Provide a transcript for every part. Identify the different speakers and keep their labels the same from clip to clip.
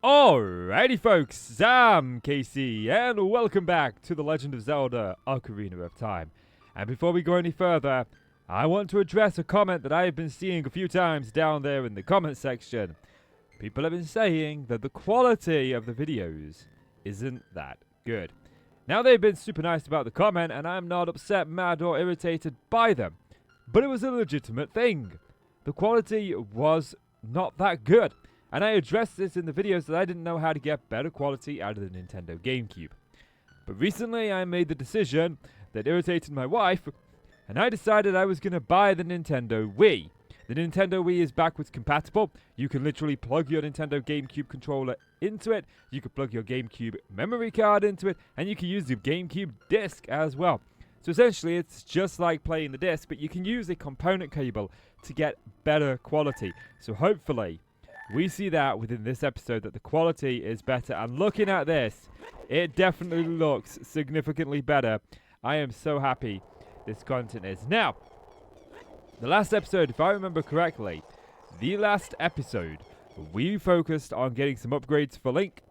Speaker 1: Alrighty folks, I'm Casey, and welcome back to The Legend of Zelda Ocarina of Time. And before we go any further, I want to address a comment that I have been seeing a few times down there in the comment section. People have been saying that the quality of the videos isn't that good. Now they've been super nice about the comment, and I'm not upset, mad, or irritated by them. But it was a legitimate thing. The quality was not that good. And I addressed this in the videos that I didn't know how to get better quality out of the Nintendo GameCube. But recently I made the decision that irritated my wife, and I decided I was going to buy the Nintendo Wii. The Nintendo Wii is backwards compatible. You can literally plug your Nintendo GameCube controller into it, you can plug your GameCube memory card into it, and you can use the GameCube disc as well. So essentially it's just like playing the disc, but you can use a component cable to get better quality. So hopefully we see that within this episode, that the quality is better. And looking at this, it definitely looks significantly better. I am so happy this content is. Now, the last episode, if I remember correctly, we focused on getting some upgrades for Link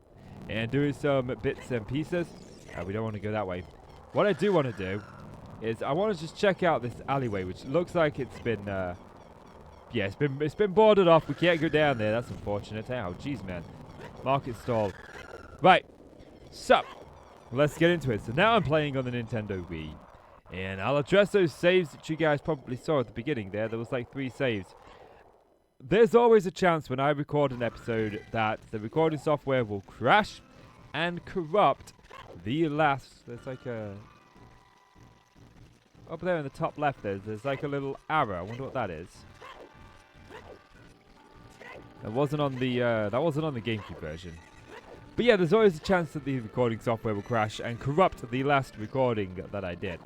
Speaker 1: and doing some bits and pieces. We don't want to go that way. What I do want to do is I want to just check out this alleyway, which looks like it's been yeah, it's been boarded off. We can't go down there. That's unfortunate. Oh, jeez, man. Market stall. Right. So, let's get into it. So now I'm playing on the Nintendo Wii. And I'll address those saves that you guys probably saw at the beginning there. There was like 3 saves. There's always a chance when I record an episode that the recording software will crash and corrupt the last... There's like a... Up there in the top left there's like a little arrow. I wonder what that is. That wasn't on the GameCube version. But yeah, there's always a chance that the recording software will crash and corrupt the last recording that I did.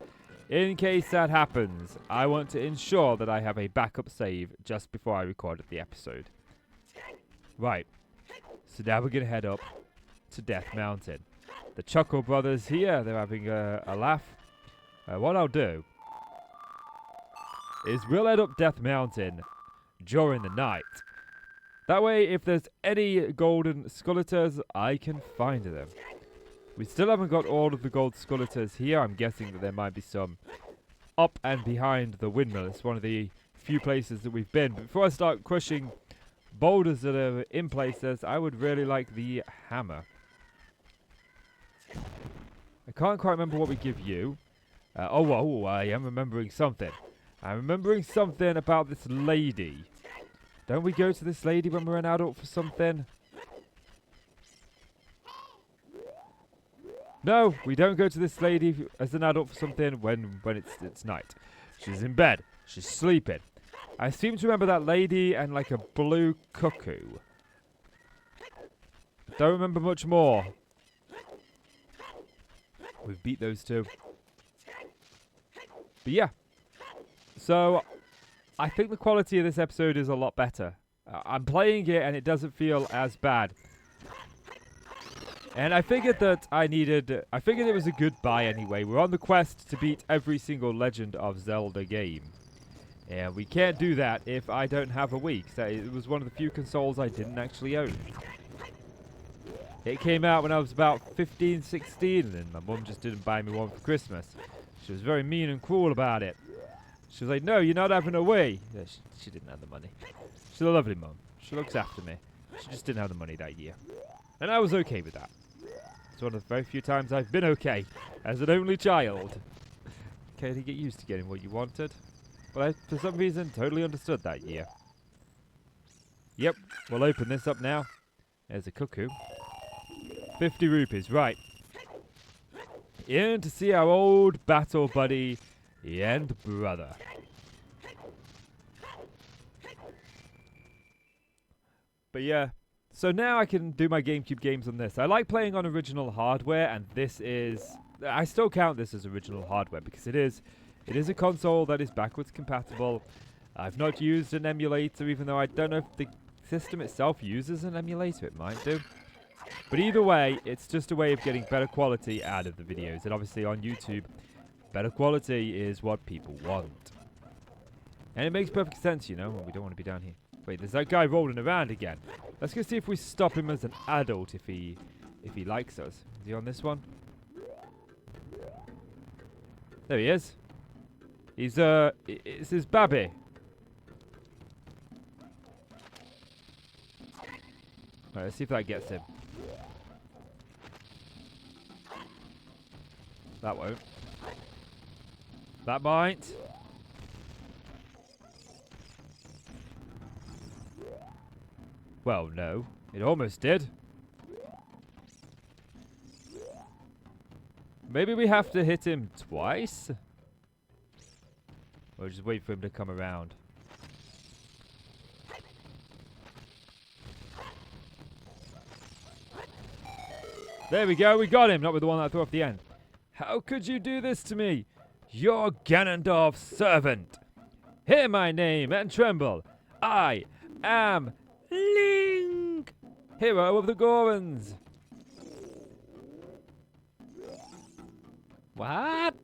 Speaker 1: In case that happens, I want to ensure that I have a backup save just before I recorded the episode. Right. So now we're going to head up to Death Mountain. The Chuckle Brothers here, they're having a laugh. What I'll do is we'll head up Death Mountain during the night. That way, if there's any golden skulleters, I can find them. We still haven't got all of the gold skulleters here. I'm guessing that there might be some up and behind the windmill. It's one of the few places that we've been. But before I start crushing boulders that are in places, I would really like the hammer. I can't quite remember what we give you. I am remembering something. I'm remembering something about this lady. Don't we go to this lady when we're an adult for something? No, we don't go to this lady as an adult for something when it's night. She's in bed. She's sleeping. I seem to remember that lady and like a blue cuckoo. Don't remember much more. We've beat those two. But yeah. So I think the quality of this episode is a lot better. I'm playing it and it doesn't feel as bad. And I figured that I figured it was a good buy anyway. We're on the quest to beat every single Legend of Zelda game. And we can't do that if I don't have a Wii. So it was one of the few consoles I didn't actually own. It came out when I was about 15, 16, and my mum just didn't buy me one for Christmas. She was very mean and cruel about it. She was like, no, you're not having a Wii. Yeah, she didn't have the money. She's a lovely mum. She looks after me. She just didn't have the money that year. And I was okay with that. It's one of the very few times I've been okay as an only child. Okay to get used to getting what you wanted. But I, for some reason, totally understood that year. Yep, we'll open this up now. There's a cuckoo. 50 rupees, right. In to see our old battle buddy and brother. But yeah, so now I can do my GameCube games on this. I like playing on original hardware, and this is... I still count this as original hardware because it is a console that is backwards compatible. I've not used an emulator, even though I don't know if the system itself uses an emulator. It might do. But either way, it's just a way of getting better quality out of the videos. And obviously on YouTube, better quality is what people want. And it makes perfect sense, you know, we don't want to be down here. Wait, there's that guy rolling around again. Let's go see if we stop him as an adult if he likes us. Is he on this one? There he is. He's it's his babby. Alright, let's see if that gets him. That won't. That might. Well, no. It almost did. Maybe we have to hit him twice? Or just wait for him to come around. There we go, we got him. Not with the one that I threw off the end. How could you do this to me? You're Ganondorf's servant. Hear my name and tremble. I am Link, hero of the Gorons. What?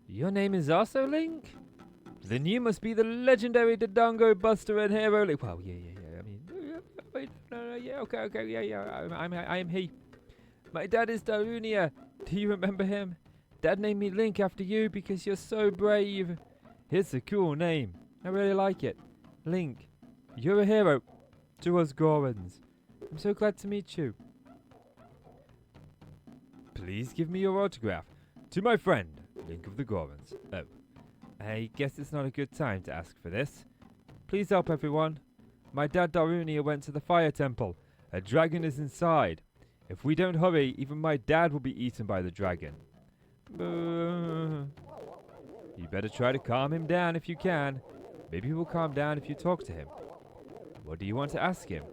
Speaker 1: Your name is also Link? Then you must be the legendary Dodongo Buster and hero Link. Well, yeah. I mean, wait, no, yeah, okay, yeah. I am he. My dad is Darunia. Do you remember him? Dad named me Link after you because you're so brave. It's a cool name. I really like it. Link, you're a hero to us Gorons. I'm so glad to meet you. Please give me your autograph. To my friend, Link of the Gorons. Oh, I guess it's not a good time to ask for this. Please help everyone. My dad Darunia went to the fire temple. A dragon is inside. If we don't hurry, even my dad will be eaten by the dragon. You better try to calm him down if you can. Maybe he will calm down if you talk to him. What do you want to ask him?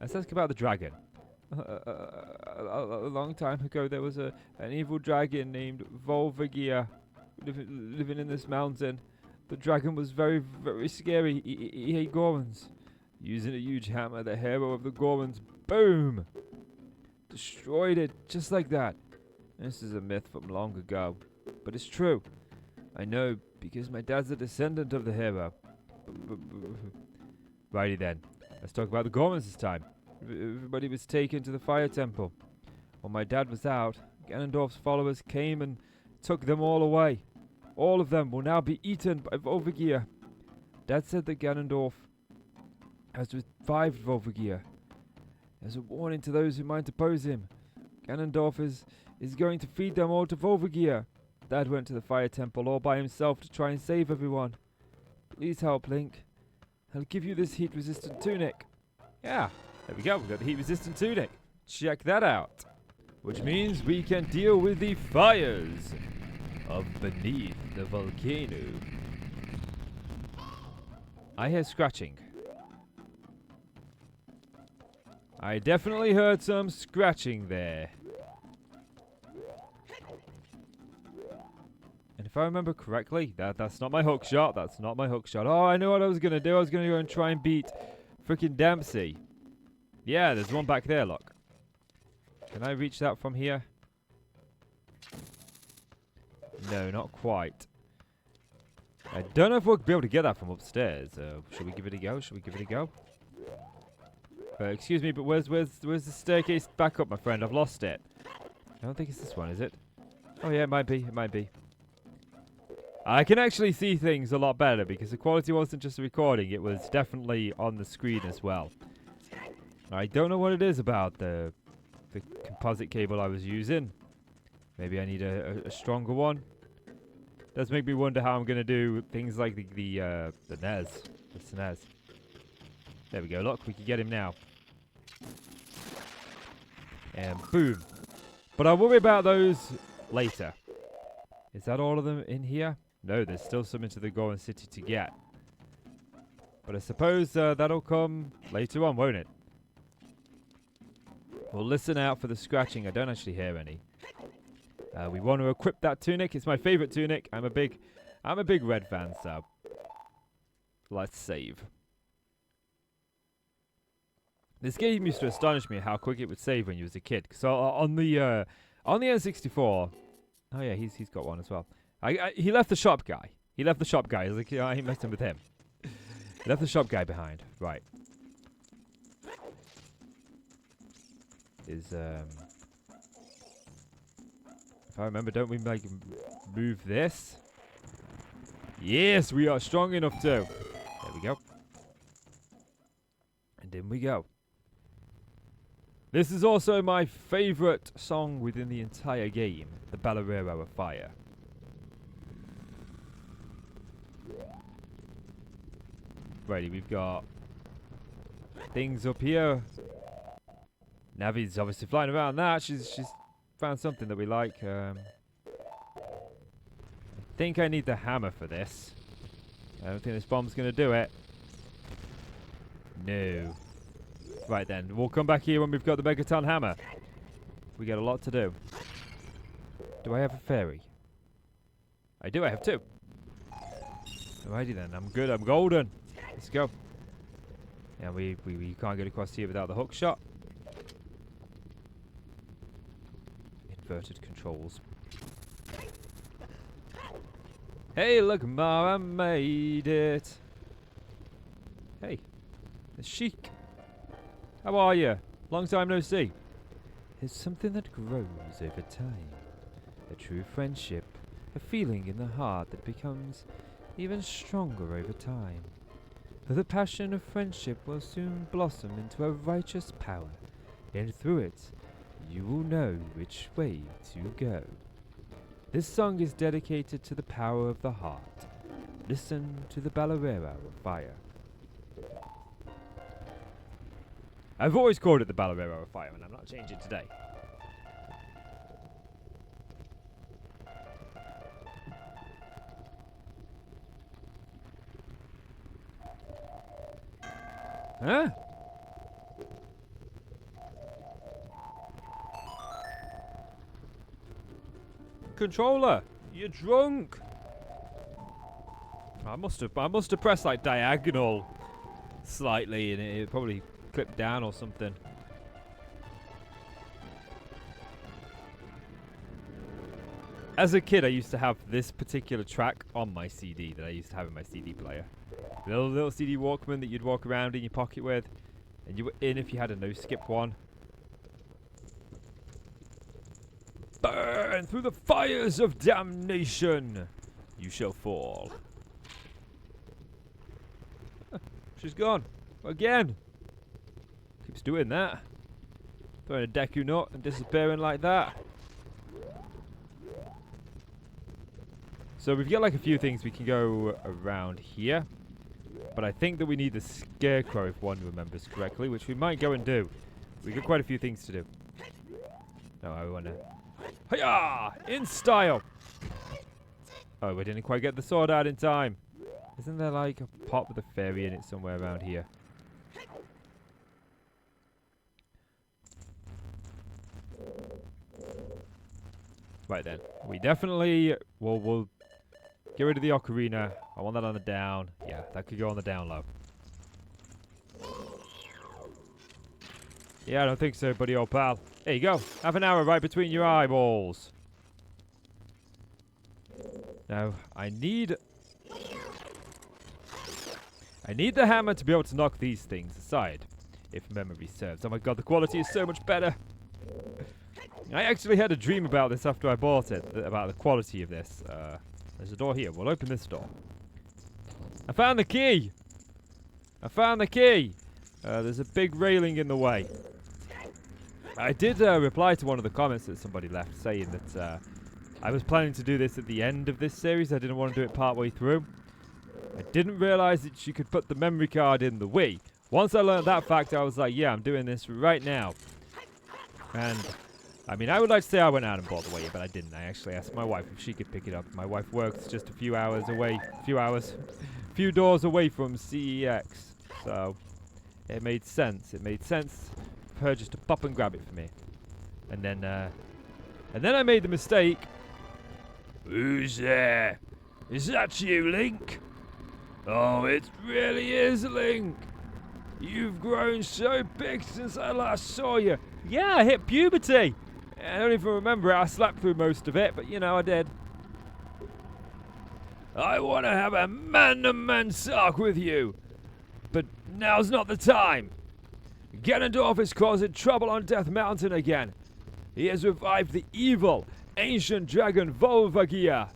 Speaker 1: Let's ask about the dragon. A long time ago, there was an evil dragon named Volvagia living in this mountain. The dragon was very, very scary. He ate Gorons. Using a huge hammer, the hero of the Gorons, boom! Destroyed it, just like that. This is a myth from long ago, but it's true. I know, because my dad's a descendant of the hero. Righty then, let's talk about the Gorons this time. Everybody was taken to the fire temple. While my dad was out, Ganondorf's followers came and took them all away. All of them will now be eaten by Volvagia. Dad said that Ganondorf has revived Volvagia. As a warning to those who might oppose him, Ganondorf is going to feed them all to Volvagia. Dad went to the fire temple all by himself to try and save everyone. Please help, Link. I'll give you this heat-resistant tunic. Yeah, there we go. We've got the heat-resistant tunic. Check that out. Which means we can deal with the fires of beneath the volcano. I hear scratching. I definitely heard some scratching there. And if I remember correctly, that's not my hook shot. That's not my hook shot. Oh, I know what I was going to do. I was going to go and try and beat freaking Dempsey. Yeah, there's one back there, look. Can I reach that from here? No, not quite. I don't know if we'll be able to get that from upstairs. Should we give it a go? Should we give it a go? Excuse me, but where's the staircase back up, my friend? I've lost it. I don't think it's this one, is it? Oh yeah, it might be. It might be. I can actually see things a lot better because the quality wasn't just a recording, it was definitely on the screen as well. I don't know what it is about the composite cable I was using. Maybe I need a stronger one. Does make me wonder how I'm going to do things like the NES, the SNES. There we go, look, we can get him now. And boom. But I'll worry about those later. Is that all of them in here? No, there's still some into the Goron City to get. But I suppose that'll come later on, won't it? We'll listen out for the scratching. I don't actually hear any. We want to equip that tunic. It's my favorite tunic. I'm a big Red fan, so let's save. This game used to astonish me how quick it would save when you was a kid. So on the N64, oh yeah, he's got one as well. He left the shop guy. He left the shop guy. He's like, I ain't messing with him. Left the shop guy behind. Right. If I remember, don't we like move this? Yes, we are strong enough to. There we go. And in we go. This is also my favorite song within the entire game, the Bolero of Fire. Righty, we've got things up here. Navi's obviously flying around that. She's found something that we like. I think I need the hammer for this. I don't think this bomb's going to do it. No. Right then, we'll come back here when we've got the Megaton hammer. We got a lot to do. Do I have a fairy? I do, I have 2. Alrighty then, I'm good, I'm golden. Let's go. Yeah, we can't get across here without the hook shot. Inverted controls. Hey, look, Ma, I made it. Hey, it's Sheik. How are you? Long time no see. It's something that grows over time. A true friendship. A feeling in the heart that becomes even stronger over time. The passion of friendship will soon blossom into a righteous power, and through it, you will know which way to go. This song is dedicated to the power of the heart. Listen to the Bolero of Fire. I've always called it the Bolero of Fire, and I'm not changing today. Huh? Controller, you're drunk. I must have pressed like diagonal slightly, and it probably clipped down or something. As a kid, I used to have this particular track on my CD that I used to have in my CD player. Little CD Walkman that you'd walk around in your pocket with, and you were in if you had a no-skip one. Burn through the fires of damnation, you shall fall. She's gone again. Keeps doing that. Throwing a Deku nut and disappearing like that. So we've got like a few things we can go around here. But I think that we need the scarecrow if one remembers correctly, which we might go and do. We've got quite a few things to do. No, I want to... Hiya! In style! Oh, we didn't quite get the sword out in time. Isn't there like a pot with a fairy in it somewhere around here? Right then. We definitely... We'll get rid of the ocarina. I want that on the down. Yeah, that could go on the down low. Yeah, I don't think so, buddy old pal. There you go. Have an arrow right between your eyeballs. Now, I need the hammer to be able to knock these things aside, if memory serves. Oh my god, the quality is so much better. I actually had a dream about this after I bought it, about the quality of this. There's a door here. We'll open this door. I found the key! I found the key! There's a big railing in the way. I did reply to one of the comments that somebody left saying that I was planning to do this at the end of this series. I didn't want to do it partway through. I didn't realize that you could put the memory card in the Wii. Once I learned that fact, I was like, yeah, I'm doing this right now. And... I mean, I would like to say I went out and bought the Wii, but I didn't. I actually asked my wife if she could pick it up. My wife works just a few hours away, few doors away from CEX. So, it made sense. It made sense for her just to pop and grab it for me. And then I made the mistake. Who's there? Is that you, Link? Oh, it really is, Link. You've grown so big since I last saw you. Yeah, I hit puberty. I don't even remember it. I slept through most of it, but you know, I did. I want to have a man-to-man talk with you. Now's not the time. Ganondorf is causing trouble on Death Mountain again. He has revived the evil, ancient dragon Volvagia.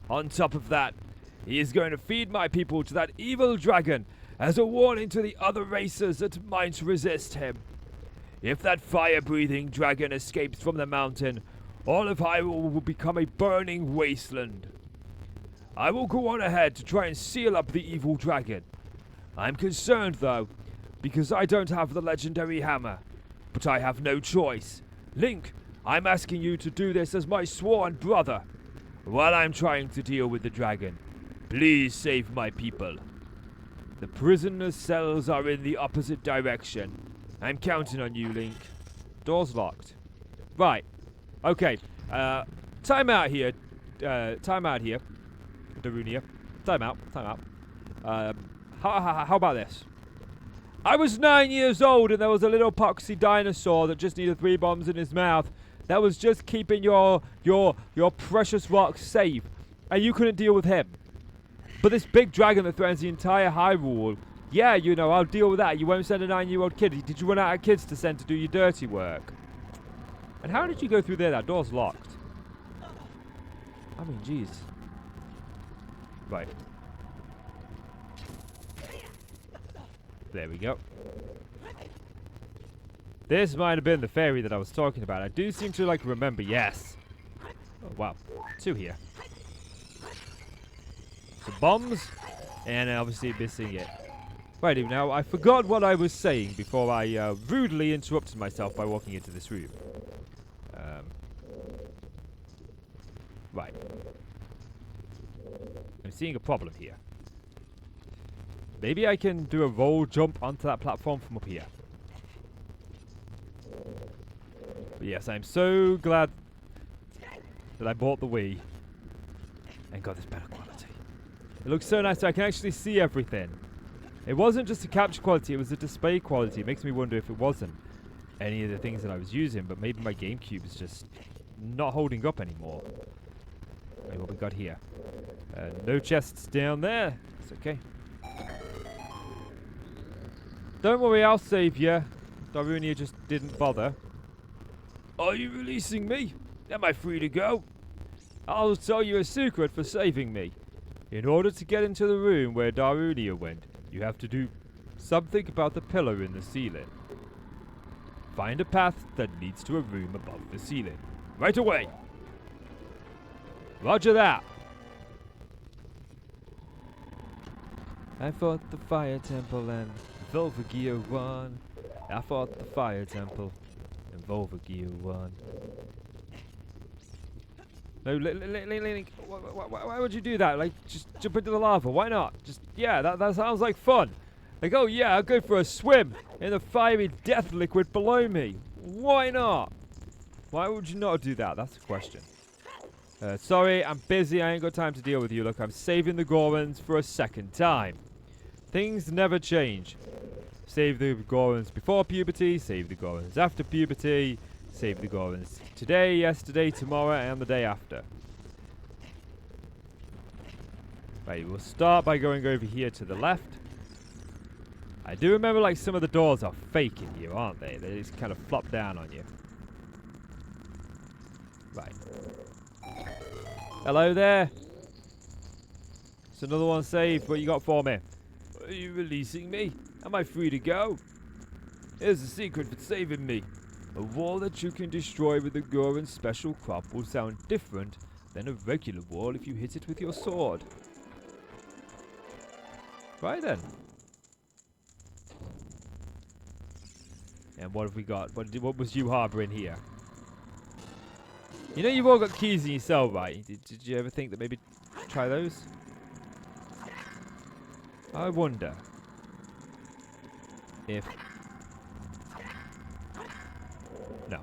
Speaker 1: On top of that, he is going to feed my people to that evil dragon as a warning to the other races that might resist him. If that fire-breathing dragon escapes from the mountain, all of Hyrule will become a burning wasteland. I will go on ahead to try and seal up the evil dragon. I'm concerned, though, because I don't have the legendary hammer. But I have no choice. Link, I'm asking you to do this as my sworn brother. While I'm trying to deal with the dragon, please save my people. The prisoner's cells are in the opposite direction. I'm counting on you, Link. Door's locked. Right. Okay. Time out here. Darunia. Time out. How about this? I was 9 years old and there was a little poxy dinosaur that just needed 3 bombs in his mouth. That was just keeping your precious rocks safe. And you couldn't deal with him. But this big dragon that threatens the entire Hyrule, yeah, you know, I'll deal with that. You won't send a 9-year-old kid. Did you run out of kids to send to do your dirty work? And how did you go through there? That door's locked. I mean, jeez. Right. There we go. This might have been the fairy that I was talking about. I do seem to, like, remember. Yes. Oh, wow. 2 here. Some bombs. And obviously missing it. Right, now, I forgot what I was saying before I rudely interrupted myself by walking into this room. Right. I'm seeing a problem here. Maybe I can do a roll jump onto that platform from up here. But yes, I'm so glad that I bought the Wii and got this better quality. It looks so nice, so I can actually see everything. It wasn't just the capture quality, it was the display quality. It makes me wonder if it wasn't any of the things that I was using, but maybe my GameCube is just not holding up anymore. Right, what we got here? No chests down there. It's okay. Don't worry, I'll save you. Darunia just didn't bother. Are you releasing me? Am I free to go? I'll tell you a secret for saving me. In order to get into the room where Darunia went, you have to do something about the pillar in the ceiling. Find a path that leads to a room above the ceiling. Right away! Roger that! I fought the fire temple and Volvagia won. I fought the fire temple and Volvagia won. No, Link, why would you do that? Like, just jump into the lava. Why not? Just, yeah, that sounds like fun. Like, oh yeah, I'll go for a swim in the fiery death liquid below me. Why not? Why would you not do that? That's the question. Sorry, I'm busy. I ain't got time to deal with you. Look, I'm saving the Gorons for a second time. Things never change. Save the Gorons before puberty, save the Gorons after puberty, save the Gorons today, yesterday, tomorrow, and the day after. Right, we'll start by going over here to the left. I do remember, like, some of the doors are fake in here, aren't they? They just kind of flop down on you. Right. Hello there. It's another one saved. What you got for me? Are you releasing me? Am I free to go? Here's the secret for saving me. A wall that you can destroy with the Goron special crop will sound different than a regular wall if you hit it with your sword. Right then. And what have we got? What was you harboring here? You know you've all got keys in your cell, right? Did you ever think that maybe try those? I wonder if... No.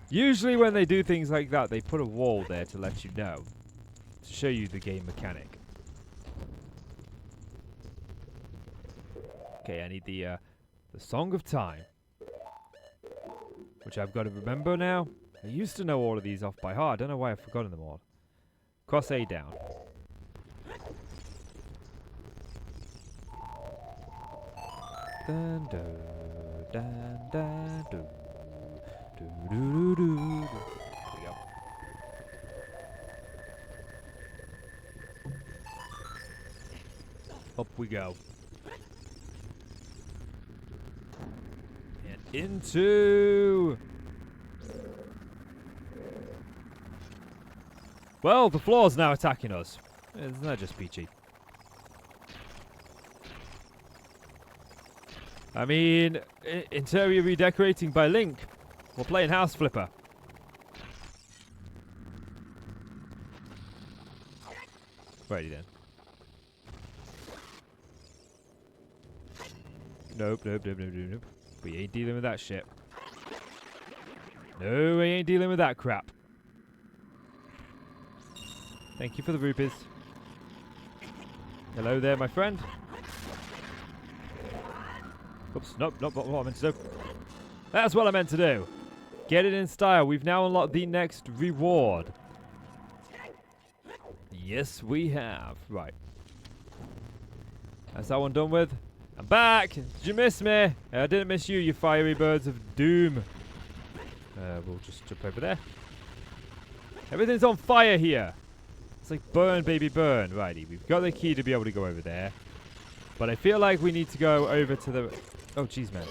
Speaker 1: Usually when they do things like that, they put a wall there to let you know. To show you the game mechanic. Okay, I need the Song of Time. Which I've got to remember now. I used to know all of these off by heart. I don't know why I've forgotten them all. Cross A down. Dun, dun, dun, dun, dun. Do, do, do, do. There we go. Up we go. And into... Well, the floor's now attacking us. Isn't that just peachy? I mean, interior redecorating by Link. We're playing House Flipper. Righty then. Nope, nope, nope, nope, nope, nope. We ain't dealing with that shit. No, we ain't dealing with that crap. Thank you for the rupees. Hello there, my friend. Oops, nope, not what I meant to do. That's what I meant to do. Get it in style. We've now unlocked the next reward. Yes, we have. Right. That's that one done with. I'm back! Did you miss me? I didn't miss you, you fiery birds of doom. We'll just jump over there. Everything's on fire here. It's like burn, baby, burn. Righty, we've got the key to be able to go over there. But I feel like we need to go over to the... Oh, jeez, man.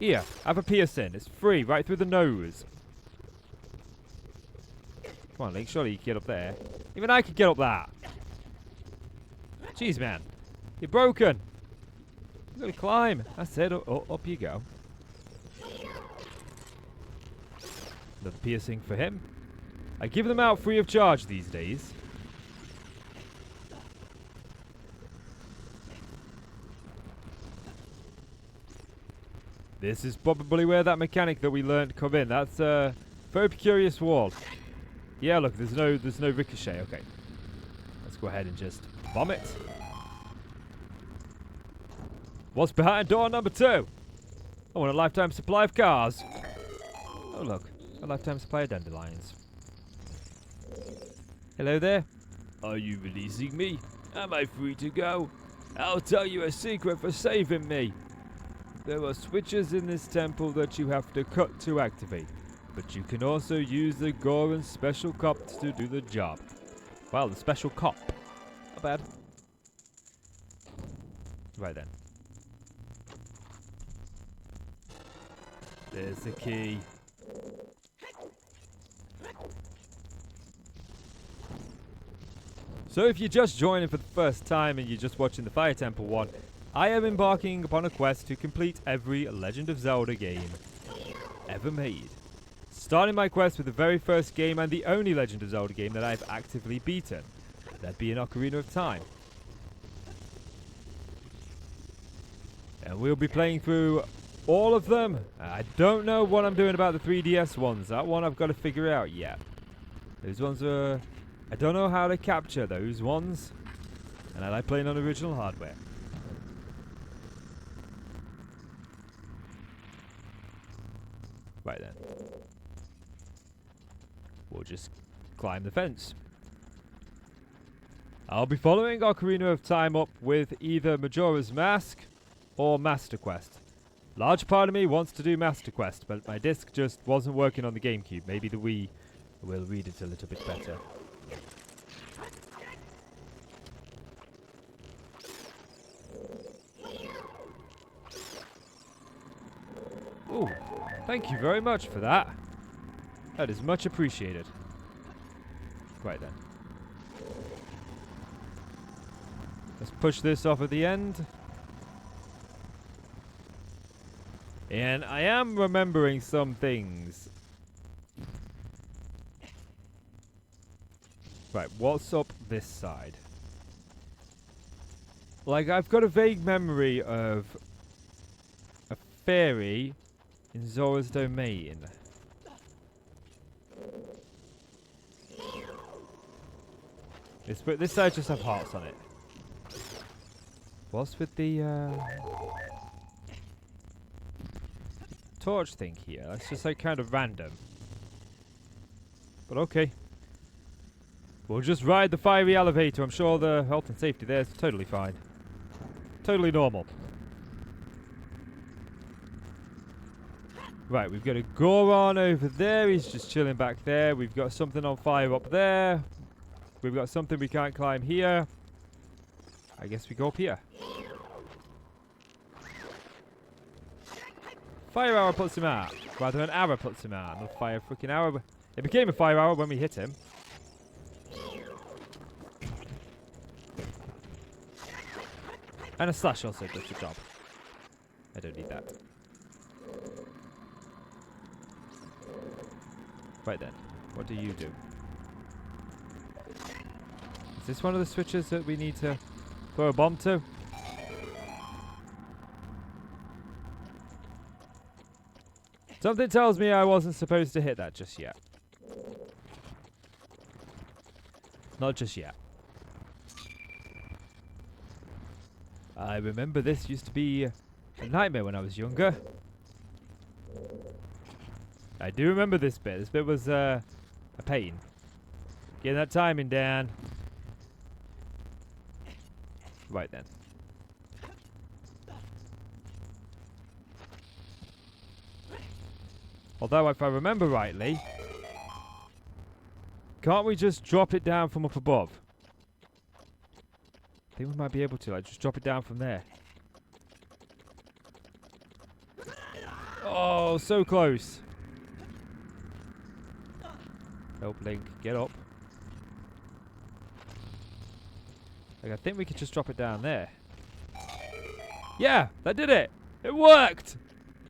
Speaker 1: Here, have a piercing. It's free, right through the nose. Come on, Link, surely you can get up there. Even I could get up that. Jeez, man. You're broken. You gotta climb. That's it. Up you go. Another piercing for him. I give them out free of charge these days. This is probably where that mechanic that we learned come in. That's a very curious wall. Yeah, look, there's no ricochet. Okay. Let's go ahead and just bomb it. What's behind door number 2? I want a lifetime supply of cars. Oh, look. A lifetime supply of dandelions. Hello there. Are you releasing me? Am I free to go? I'll tell you a secret for saving me. There are switches in this temple that you have to cut to activate. But you can also use the Gorons special cop to do the job. Well, the special cop. Not bad. Right then. There's the key. So if you're just joining for the first time and you're just watching the Fire Temple one, I am embarking upon a quest to complete every Legend of Zelda game ever made. Starting my quest with the very first game and the only Legend of Zelda game that I've actively beaten. That being Ocarina of Time. And we'll be playing through all of them. I don't know what I'm doing about the 3DS ones. That one I've got to figure out yet. Those ones are... I don't know how to capture those ones. And I like playing on original hardware. Right then. We'll just climb the fence. I'll be following Ocarina of Time up with either Majora's Mask or Master Quest. Large part of me wants to do Master Quest, but my disc just wasn't working on the GameCube. Maybe the Wii will read it a little bit better. Ooh, thank you very much for that. That is much appreciated. Right then. Let's push this off at the end. And I am remembering some things. Right, what's up this side? Like, I've got a vague memory of a fairy in Zora's domain. This side just have hearts on it. What's with the torch thing here? That's just like kind of random. But okay. We'll just ride the fiery elevator. I'm sure the health and safety there is totally fine. Totally normal. Right, we've got a Goron over there. He's just chilling back there. We've got something on fire up there. We've got something we can't climb here. I guess we go up here. Fire arrow puts him out. Rather, an arrow puts him out. Not fire freaking arrow. It became a fire arrow when we hit him. And a slash also does the job. I don't need that. Right then, what do you do? Is this one of the switches that we need to throw a bomb to? Something tells me I wasn't supposed to hit that just yet. Not just yet. I remember this used to be a nightmare when I was younger. I do remember this bit. This bit was a pain. Getting that timing down. Right then. Although, if I remember rightly, can't we just drop it down from up above? I think we might be able to. Like, just drop it down from there. Oh, so close. Help, Link. Get up. Like, I think we could just drop it down there. Yeah, that did it. It worked.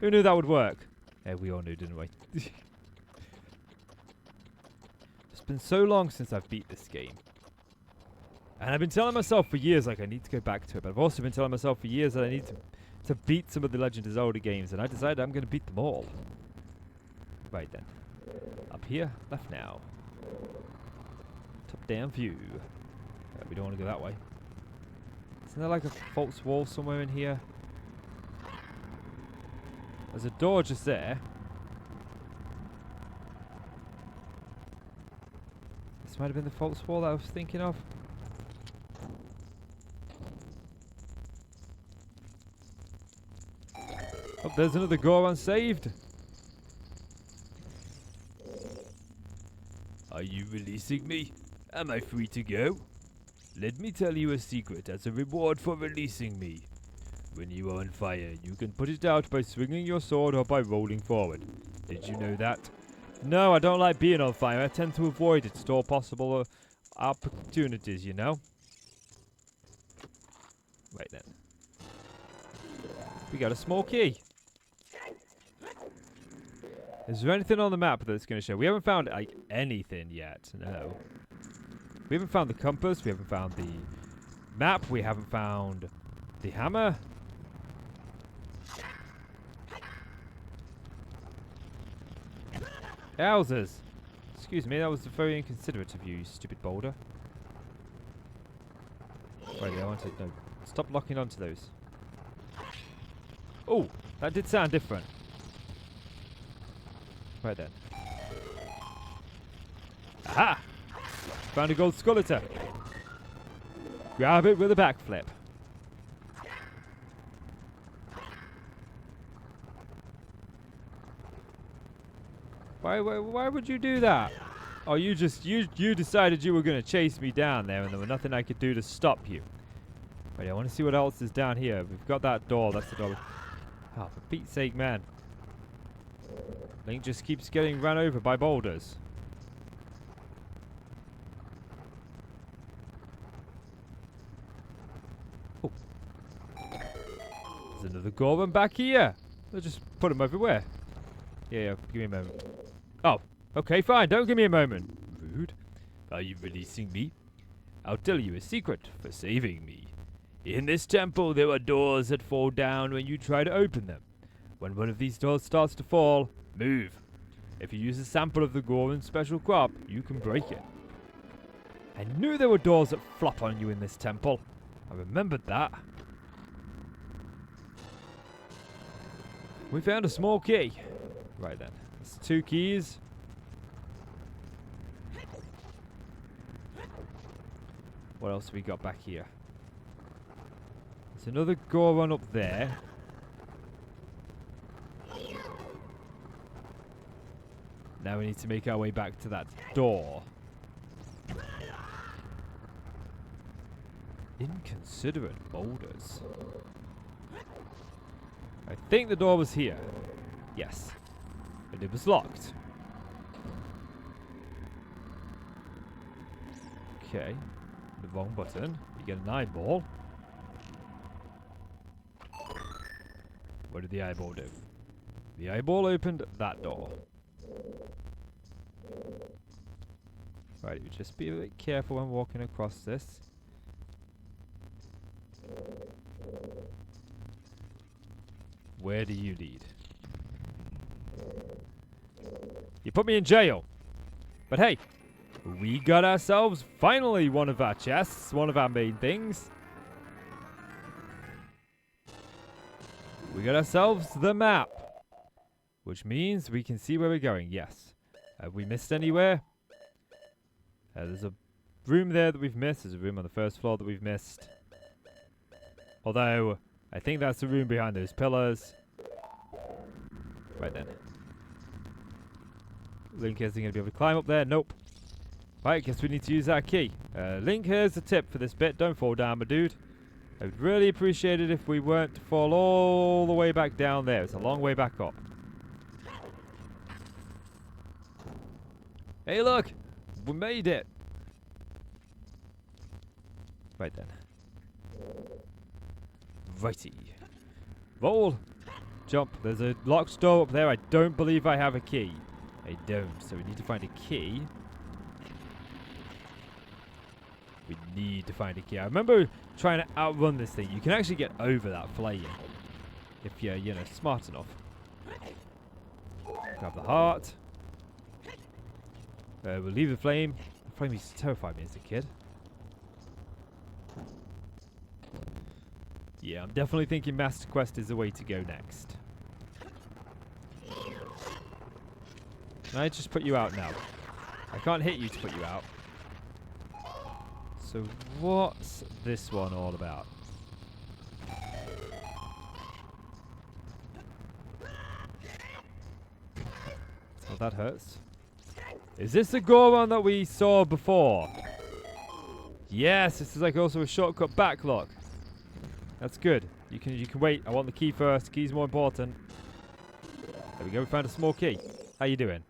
Speaker 1: Who knew that would work? Yeah, we all knew, didn't we? It's been so long since I've beat this game. And I've been telling myself for years, like, I need to go back to it. But I've also been telling myself for years that I need to beat some of the Legend of Zelda games. And I decided I'm going to beat them all. Right then. Up here, left now. Top down view. We don't want to go that way. Isn't there like a false wall somewhere in here? There's a door just there. This might have been the false wall that I was thinking of. Oh, there's another Goron saved. Are you releasing me? Am I free to go? Let me tell you a secret as a reward for releasing me. When you are on fire, you can put it out by swinging your sword or by rolling forward. Did you know that? No, I don't like being on fire. I tend to avoid it at all possible opportunities, you know? Right then. We got a small key. Is there anything on the map that's going to show? We haven't found, like, anything yet. No. We haven't found the compass. We haven't found the map. We haven't found the hammer. Yowzers. Excuse me, that was very inconsiderate of you, you stupid boulder. Right, I want to... No. Stop locking onto those. Oh, that did sound different. Right then. Aha! Found a gold skeleton. Grab it with a backflip. Why would you do that? Oh, you decided you were going to chase me down there and there was nothing I could do to stop you. Right, I want to see what else is down here. We've got that door. That's the door. Oh, for Pete's sake, man. Link just keeps getting run over by boulders. Oh. There's another Goron back here. They'll just put them everywhere. Yeah, give me a moment. Oh, okay, fine. Don't give me a moment. Rude. Are you releasing me? I'll tell you a secret for saving me. In this temple, there are doors that fall down when you try to open them. When one of these doors starts to fall, move. If you use a sample of the Goron special crop, you can break it. I knew there were doors that flop on you in this temple. I remembered that. We found a small key. Right then. There's 2 keys. What else have we got back here? There's another Goron up there. Now we need to make our way back to that door. Inconsiderate boulders. I think the door was here. Yes. But it was locked. Okay. The wrong button. You get an eyeball. What did the eyeball do? The eyeball opened that door. Right, you just be a bit careful when walking across this. Where do you lead? You put me in jail. But hey, we got ourselves finally one of our chests, one of our main things. We got ourselves the map, which means we can see where we're going. Yes. Have we missed anywhere? There's a room there that we've missed. There's a room on the first floor that we've missed. Although, I think that's the room behind those pillars. Right then. Link isn't going to be able to climb up there. Nope. Right, guess we need to use our key. Link, here's a tip for this bit. Don't fall down, my dude. I would really appreciate it if we weren't to fall all the way back down there. It's a long way back up. Hey, look! We made it! Right then. Righty. Roll! Jump. There's a locked door up there. I don't believe I have a key. I don't, so we need to find a key. We need to find a key. I remember trying to outrun this thing. You can actually get over that flame if you're, you know, smart enough. Grab the heart. We'll leave the flame. The flame used to terrify me as a kid. Yeah, I'm definitely thinking Master Quest is the way to go next. Can I just put you out now? I can't hit you to put you out. So what's this one all about? Oh, that hurts. Is this the Goron that we saw before? Yes, this is like also a shortcut backlock. That's good. You can wait. I want the key first. Key's more important. There we go. We found a small key. How you doing?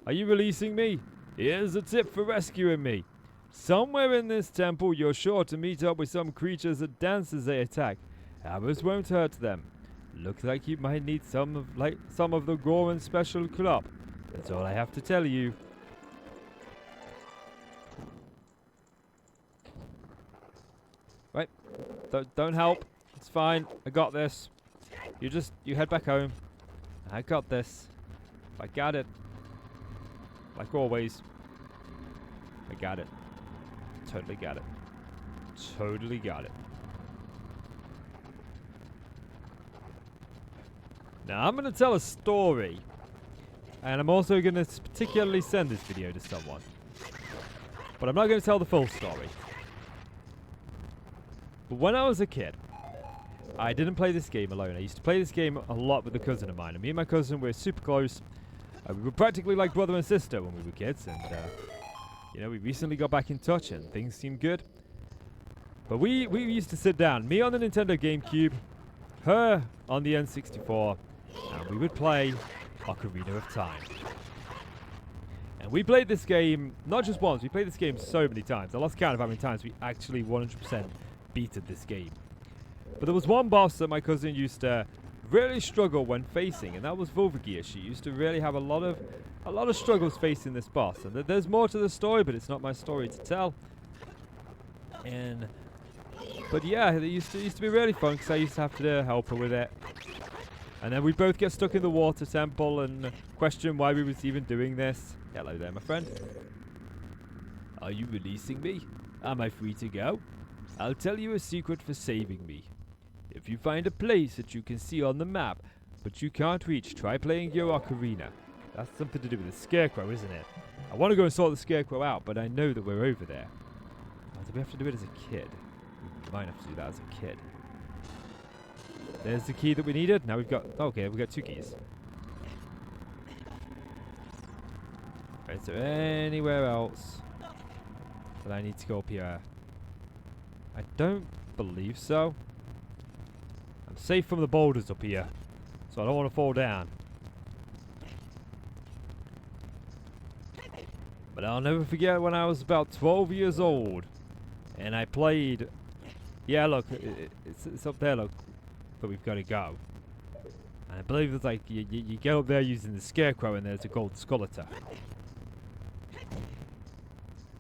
Speaker 1: Are you releasing me? Here's a tip for rescuing me. Somewhere in this temple, you're sure to meet up with some creatures that dance as they attack. Arrows won't hurt them. Looks like you might need some of the Goron special crop. That's all I have to tell you. Right. Don't help. It's fine. I got this. You head back home. I got this. I got it. Like always. I got it. Totally got it. Totally got it. Now I'm going to tell a story. And I'm also going to particularly send this video to someone. But I'm not going to tell the full story. But when I was a kid, I didn't play this game alone. I used to play this game a lot with a cousin of mine. And me and my cousin were super close. We were practically like brother and sister when we were kids. And, you know, we recently got back in touch and things seemed good. But we used to sit down. Me on the Nintendo GameCube. Her on the N64. And we would play Ocarina of Time. And we played this game not just once. We played this game so many times. I lost count of how many times we actually 100% beated this game. But there was one boss that my cousin used to really struggle when facing, and that was Volvagia. She used to really have a lot of struggles facing this boss. And there's more to the story, but it's not my story to tell. But yeah, it used to be really fun because I used to have to help her with it. And then we both get stuck in the water temple and question why we was even doing this. Hello there, my friend. Are you releasing me? Am I free to go? I'll tell you a secret for saving me. If you find a place that you can see on the map, but you can't reach, try playing your ocarina. That's something to do with the scarecrow, isn't it? I want to go and sort the scarecrow out, but I know that we're over there. Oh, do we have to do it as a kid? We might have to do that as a kid. There's the key that we needed. Now we've got... Okay, we've got 2 keys. Is there anywhere else that I need to go up here? I don't believe so. I'm safe from the boulders up here, so I don't want to fall down. But I'll never forget when I was about 12 years old and I played. Yeah, look, it's up there, look, but we've got to go. And I believe it's like you get up there using the scarecrow and there's a gold skeleton.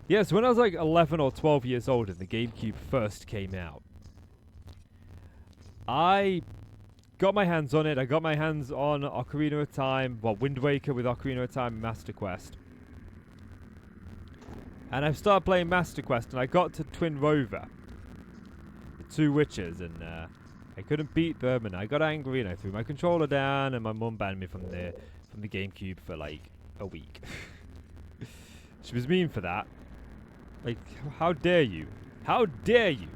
Speaker 1: Yeah, so when I was like 11 or 12 years old and the GameCube first came out, I got my hands on it. I got my hands on Ocarina of Time, well, Wind Waker with Ocarina of Time and Master Quest. And I started playing Master Quest and I got to Twin Rover, the two witches, and I couldn't beat them and I got angry and I threw my controller down and my mum banned me from the GameCube for like a week. She was mean for that. Like, how dare you? How dare you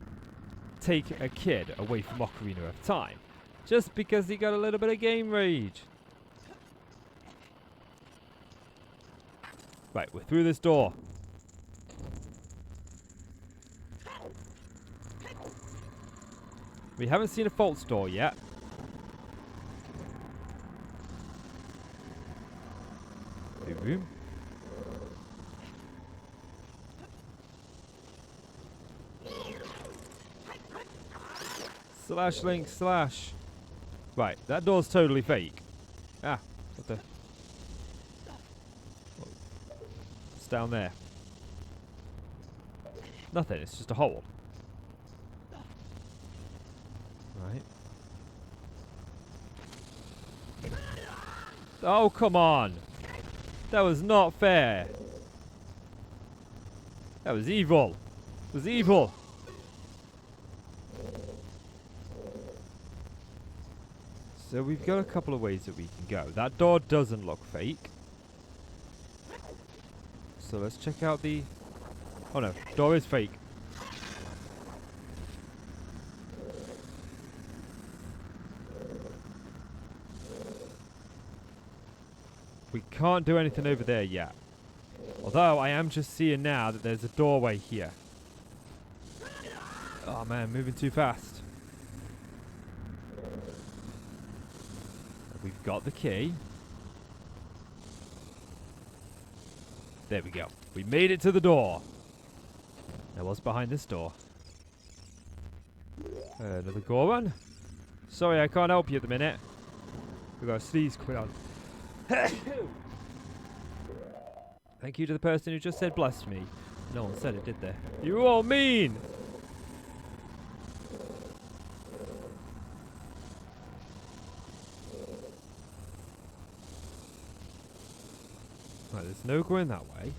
Speaker 1: take a kid away from Ocarina of Time just because he got a little bit of game rage? Right, we're through this door. We haven't seen a false door yet. Boom. Slash, Link, slash. Right, that door's totally fake. Ah, what the? What's down there? Nothing, it's just a hole. Right. Oh, come on. That was not fair. That was evil. It was evil. So we've got a couple of ways that we can go. That door doesn't look fake. So let's check out the... Oh no, door is fake. We can't do anything over there yet. Although I am just seeing now that there's a doorway here. Oh man, moving too fast. We've got the key. There we go. We made it to the door. Now what's behind this door? Another Goron. Sorry, I can't help you at the minute. We've got a sneeze coming on. Thank you to the person who just said bless me. No one said it, did they? You all mean! Right, there's no going that way.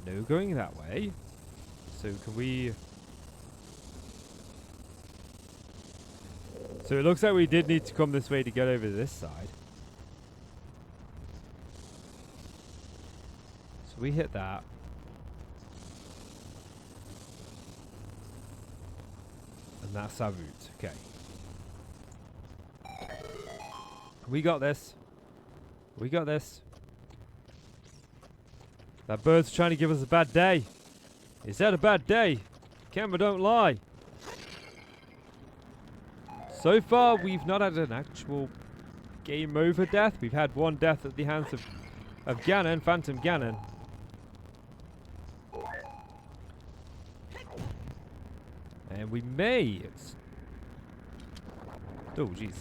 Speaker 1: No going that way. So can we... So it looks like we did need to come this way to get over to this side. So we hit that. And that's our route. Okay. We got this. We got this. That bird's trying to give us a bad day. Is that a bad day? Camera don't lie. So far, we've not had an actual game over death. We've had one death at the hands of Ganon, Phantom Ganon. And we may... Oh, jeez.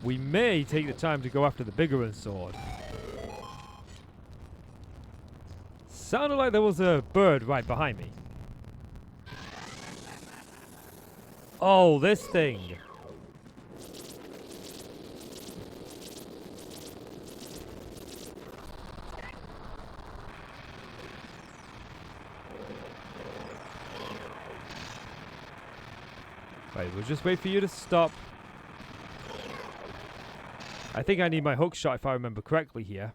Speaker 1: We may take the time to go after the bigger sword. Sounded like there was a bird right behind me. Oh, this thing. Right, we'll just wait for you to stop. I think I need my hook shot if I remember correctly here.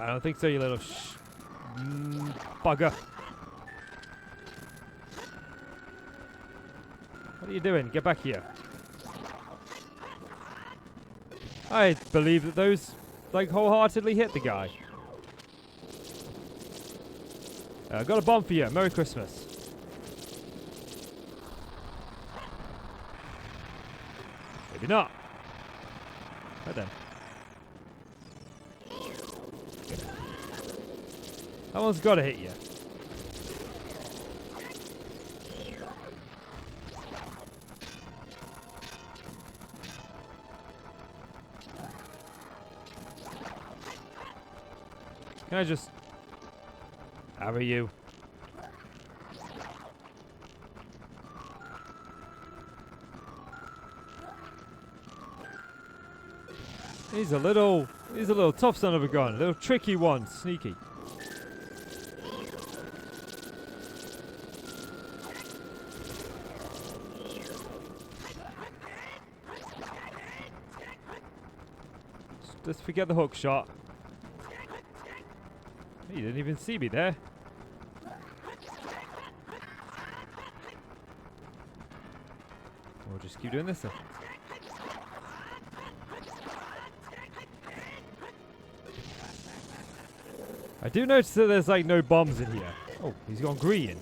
Speaker 1: I don't think so, you little bugger. What are you doing? Get back here. I believe that those, like, wholeheartedly hit the guy. I got a bomb for you. Merry Christmas. Maybe not. Right then. That one's got to hit you. Can I just... How are you? He's a little tough son of a gun. A little tricky one. Sneaky. Just forget the hook shot. He didn't even see me there. We'll just keep doing this then. I do notice that there's like no bombs in here. Oh, he's gone green.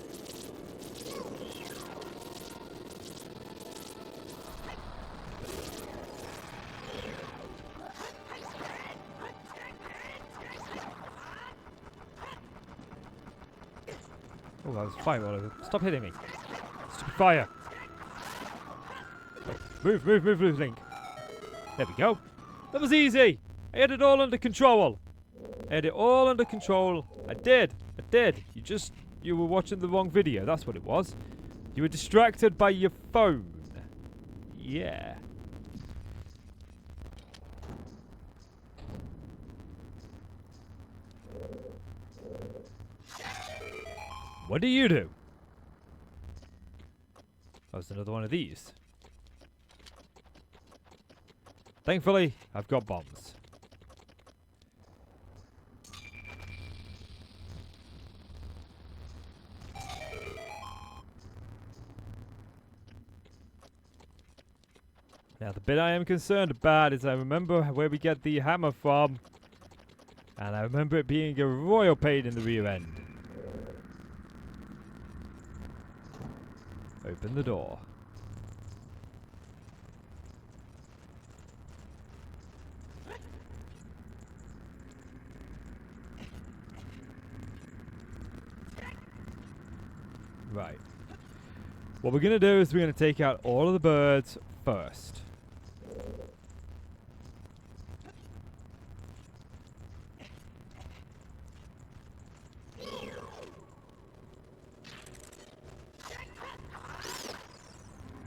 Speaker 1: Oh, that was fire all over. Stop hitting me. Stupid fire. Move, move, move, move, Link. There we go. That was easy. I had it all under control. I had it all under control. I did. I did. You were watching the wrong video. That's what it was. You were distracted by your phone. Yeah. What do you do? That was another one of these. Thankfully, I've got bombs. Now, the bit I am concerned about is I remember where we get the hammer from. And I remember it being a royal pain in the rear end. Open the door. Right. What we're going to do is we're going to take out all of the birds first.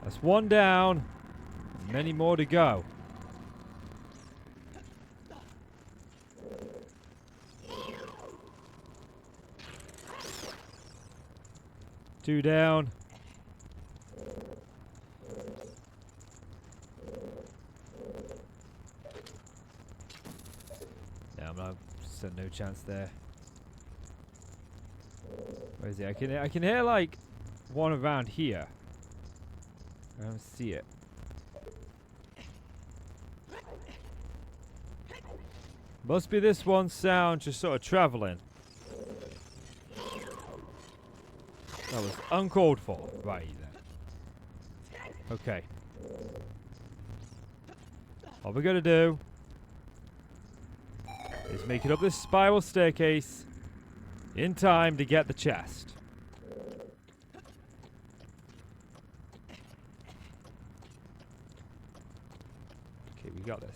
Speaker 1: That's one down. Many more to go. Two down. No, I'm not. Said no chance there. Where is he? I can hear like one around here. I don't see it. Must be this one sound just sort of traveling. That was uncalled for. Right then. Okay. What we're gonna do is make it up this spiral staircase in time to get the chest. Okay, we got this.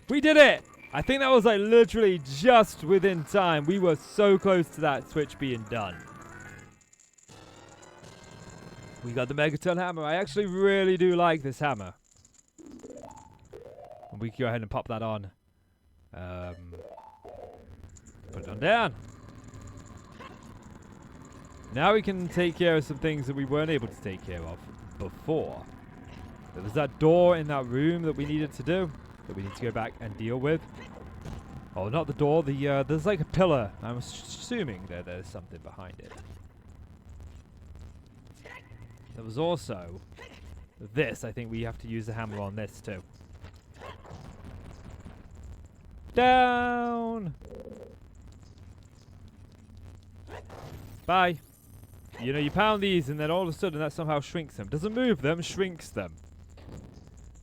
Speaker 1: We did it! I think that was like literally just within time. We were so close to that switch being done. We got the Megaton hammer. I actually really do like this hammer. And we can go ahead and pop that on. Put it on down. Now we can take care of some things that we weren't able to take care of before. There was that door in that room that we needed to do. That we need to go back and deal with. Oh, not the door. There's like a pillar. I'm assuming that there's something behind it. There was also this. I think we have to use the hammer on this too. Down! Bye. You know, you pound these and then all of a sudden that somehow shrinks them. Doesn't move them, shrinks them.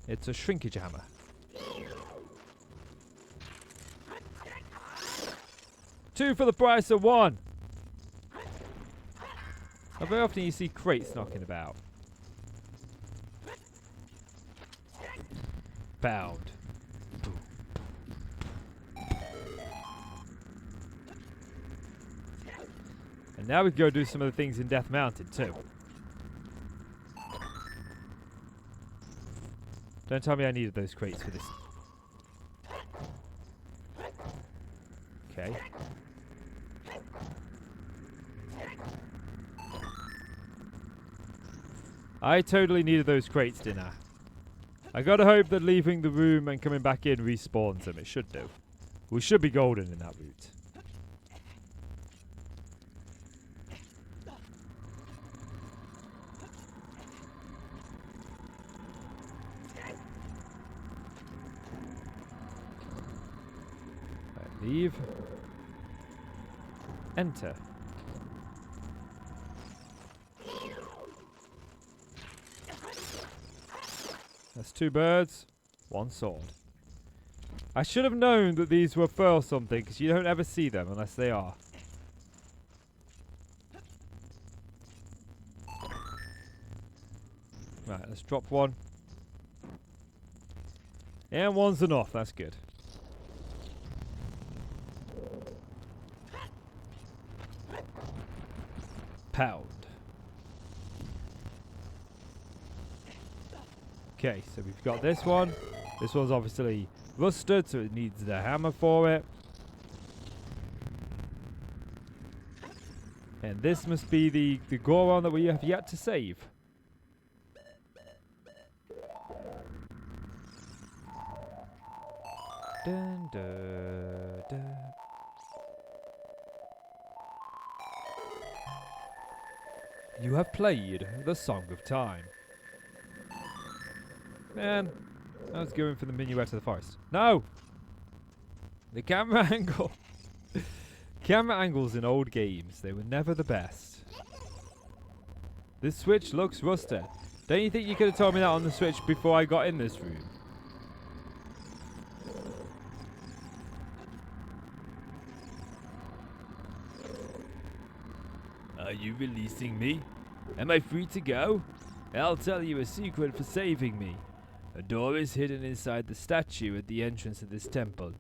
Speaker 1: It's a shrinkage hammer. Two for the price of one. How very often you see crates knocking about. Pound. And now we can go do some of the things in Death Mountain too. Don't tell me I needed those crates for this. Okay. I totally needed those crates, didn't I? I gotta hope that leaving the room and coming back in respawns them. It should do. We should be golden in that route. Right, leave. Enter. That's two birds, one sword. I should have known that these were for something, because you don't ever see them unless they are. Right, let's drop one. And one's enough, that's good. Pound. Okay, so we've got this one. This one's obviously rusted, so it needs the hammer for it. And this must be the Goron that we have yet to save. Dun, dun, dun. You have played the Song of Time. Man, I was going for the minuet of the forest. No! The camera angle. Camera angles in old games, they were never the best. This switch looks rusted. Don't you think you could have told me that on the switch before I got in this room? Are you releasing me? Am I free to go? I'll tell you a secret for saving me. A door is hidden inside the statue at the entrance of this temple.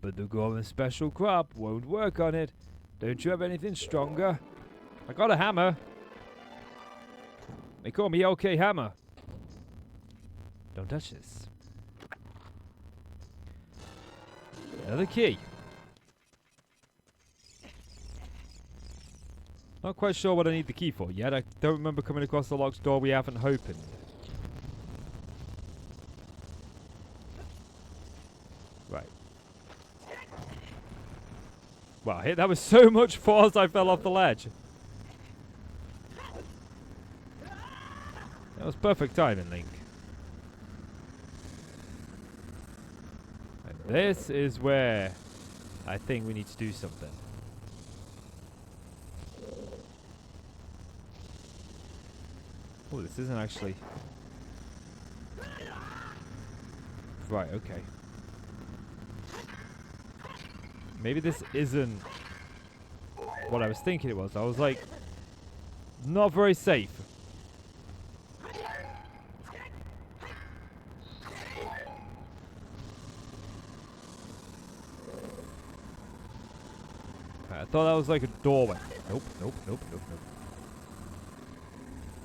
Speaker 1: But the Goron special crop won't work on it. Don't you have anything stronger? I got a hammer. They call me OK Hammer. Don't touch this. Another key. Not quite sure what I need the key for yet. I don't remember coming across the locked door we haven't opened. Right. Wow, that was so much force I fell off the ledge. That was perfect timing, Link. And this is where I think we need to do something. Oh, this isn't actually... Right, okay. Maybe this isn't what I was thinking it was. I was like, not very safe. I thought that was like a doorway. Nope, nope, nope, nope, nope.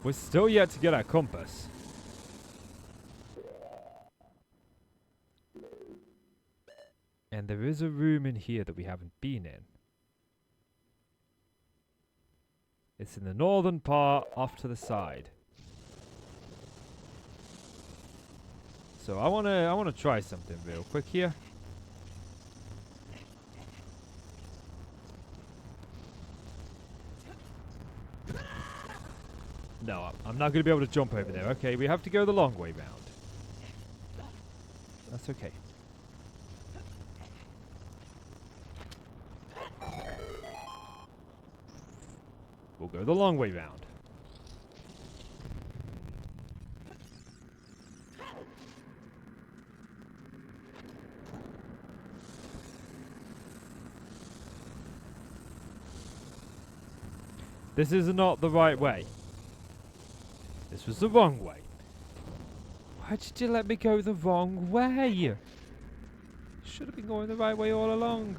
Speaker 1: We're still yet to get our compass. And there is a room in here that we haven't been in. It's in the northern part, off to the side. So I wanna try something real quick here. No, I'm not gonna be able to jump over there. Okay, we have to go the long way round. That's okay. We'll go the long way round. This is not the right way. This was the wrong way. Why did you let me go the wrong way? Should have been going the right way all along.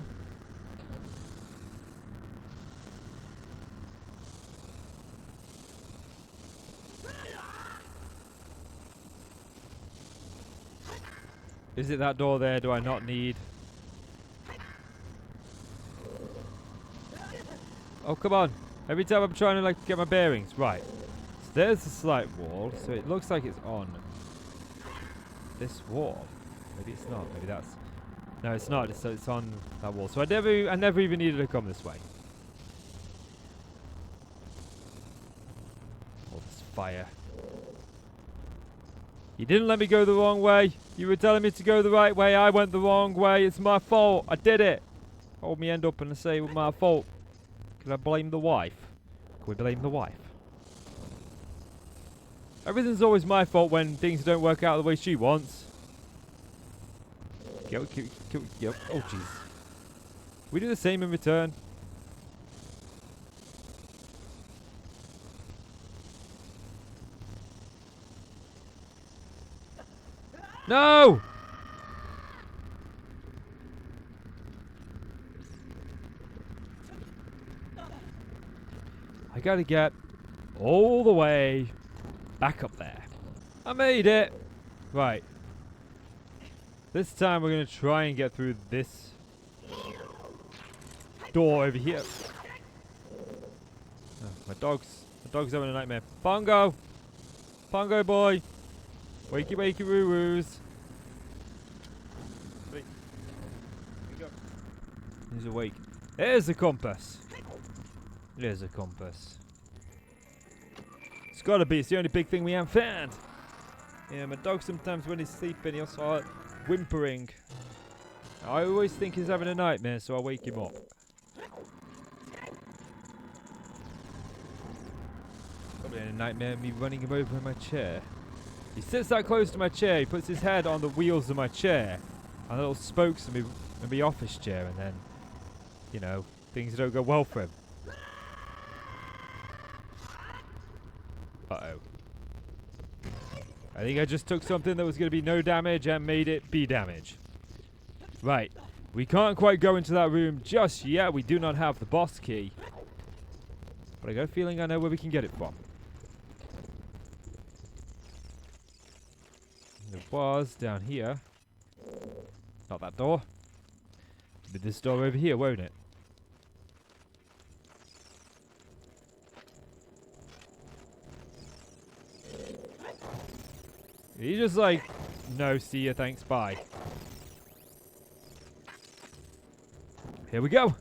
Speaker 1: Is it that door there? Do I not need? Oh, come on. Every time I'm trying to like get my bearings. Right. So there's the slight wall. So it looks like it's on this wall. Maybe it's not. Maybe that's... No, it's not. It's on that wall. So I never even needed to come this way. Oh, this fire. You didn't let me go the wrong way. You were telling me to go the right way. I went the wrong way. It's my fault. I did it. Hold me end up and say it was my fault. Can I blame the wife? Can we blame the wife? Everything's always my fault when things don't work out the way she wants. Yep. Oh, jeez. We do the same in return. No! I gotta get all the way back up there. I made it! Right. This time we're gonna try and get through this door over here. Oh, my dog's having a nightmare. Pongo! Pongo boy! Wakey wakey woo woos. Wait. Here we go. He's awake. There's the compass. There's a compass. It's gotta be. It's the only big thing we haven't found. Yeah, my dog sometimes when he's sleeping he'll start whimpering. I always think he's having a nightmare, so I wake him up. Probably a nightmare of me running him over in my chair. He sits that close to my chair, he puts his head on the wheels of my chair, on the little spokes of my office chair, and then, you know, things don't go well for him. Uh-oh. I think I just took something that was going to be no damage and made it be damage. Right. We can't quite go into that room just yet. We do not have the boss key. But I got a feeling I know where we can get it from. There was down here. Not that door. It'll be this door over here, won't it? He just like, no, see ya, thanks, bye. Here we go.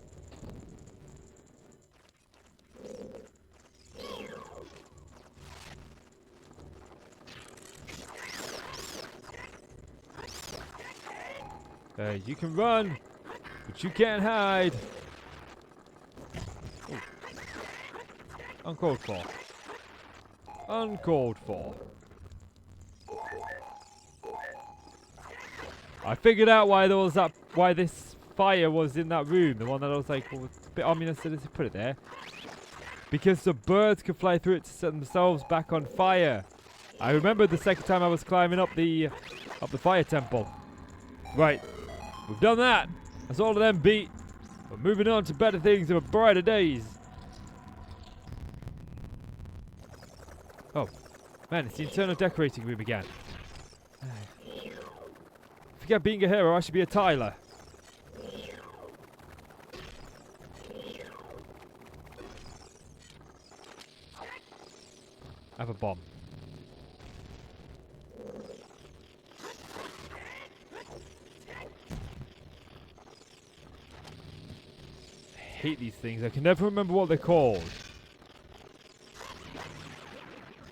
Speaker 1: You can run, but you can't hide. Ooh. Uncalled for. Uncalled for. I figured out why there was that. Why this fire was in that room. The one that I was like, well, it's a bit ominous to put it there. Because the birds could fly through it to set themselves back on fire. I remember the second time I was climbing up the fire temple. Right, we've done that. That's all of them beat. We're moving on to better things and brighter days. Oh, man, it's the internal decorating room again. Forget being a hero, I should be a tiler. I have a bomb. hate these things. I can never remember what they're called.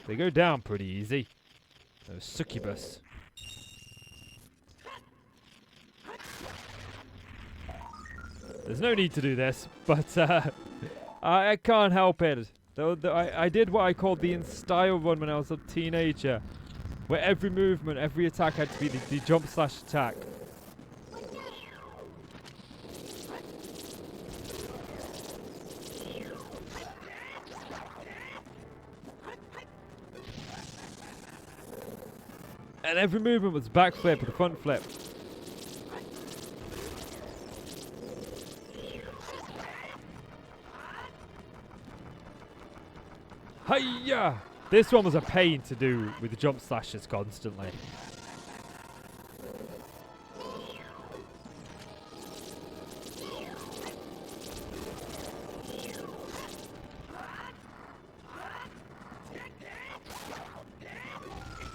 Speaker 1: They go down pretty easy. Those succubus. There's no need to do this, but I can't help it. I did what I called the in-style run when I was a teenager, where every movement, every attack had to be the jump slash attack. And every movement was backflip with a front flip. Hiya! This one was a pain to do with the jump slashes constantly.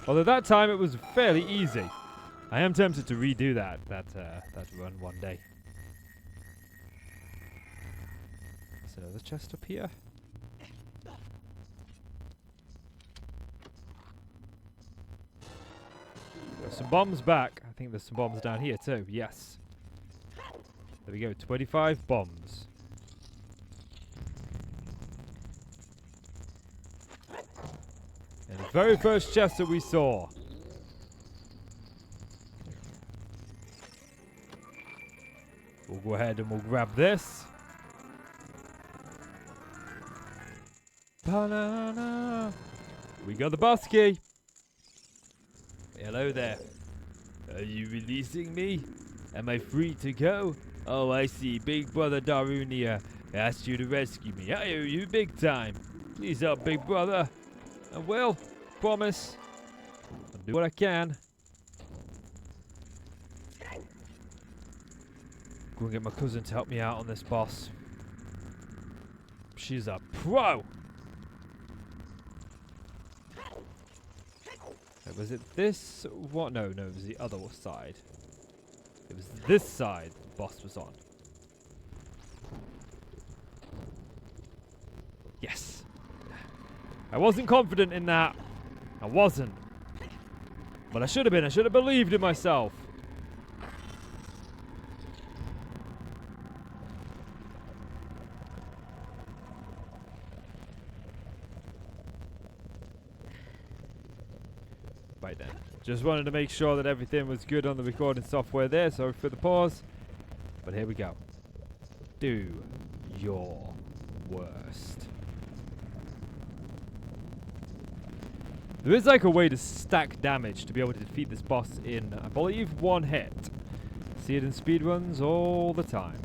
Speaker 1: Although that time it was fairly easy. I am tempted to redo that run one day. There's another chest up here. There's some bombs back. I think there's some bombs down here too. Yes. There we go. 25 bombs. And the very first chest that we saw. We'll go ahead and we'll grab this. Banana. We got the bus key. Hello there. Are you releasing me? Am I free to go? Oh, I see. Big brother Darunia asked you to rescue me. I owe you big time. Please help, big brother. I will. Promise. I'll do what I can. Go and get my cousin to help me out on this boss. She's a pro. Was it this? What? No, it was the other side. It was this side the boss was on. Yes. I wasn't confident in that. I wasn't. But I should have been. I should have believed in myself. Right then. Just wanted to make sure that everything was good on the recording software there. Sorry for the pause. But here we go. Do your worst. There is like a way to stack damage to be able to defeat this boss in, I believe, one hit. See it in speedruns all the time.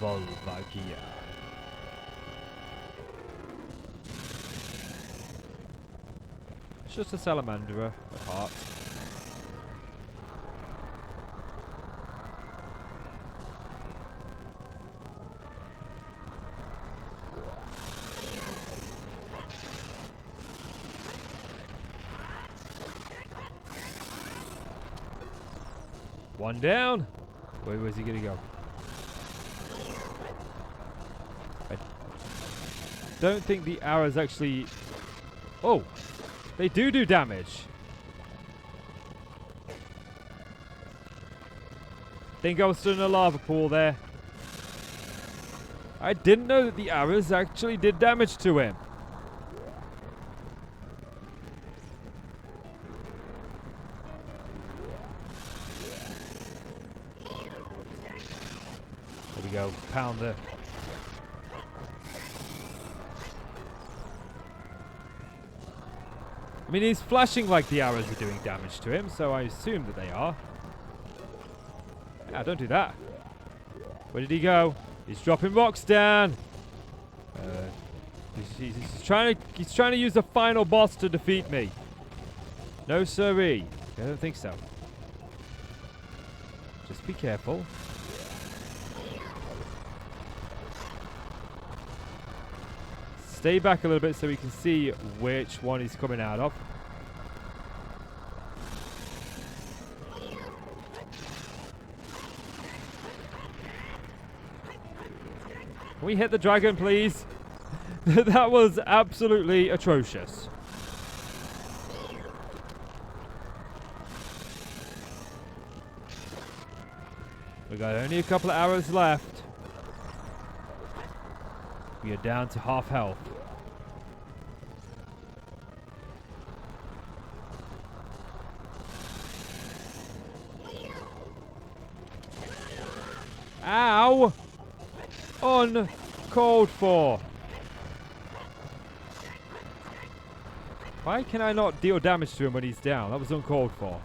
Speaker 1: Volvagia. It's just a salamander at heart. One down. Where's he gonna go? I don't think the arrows actually... Oh! They do damage. Think I was still in a lava pool there. I didn't know that the arrows actually did damage to him. There we go. Pounder. I mean, he's flashing like the arrows are doing damage to him, so I assume that they are. Yeah, don't do that. Where did he go? He's dropping rocks down. He's trying to use the final boss to defeat me. No siree. I don't think so. Just be careful. Stay back a little bit so we can see which one he's coming out of. Can we hit the dragon, please? That was absolutely atrocious. We got only a couple of hours left. We are down to half health. Ow! Uncalled for. Why can I not deal damage to him when he's down? That was uncalled for.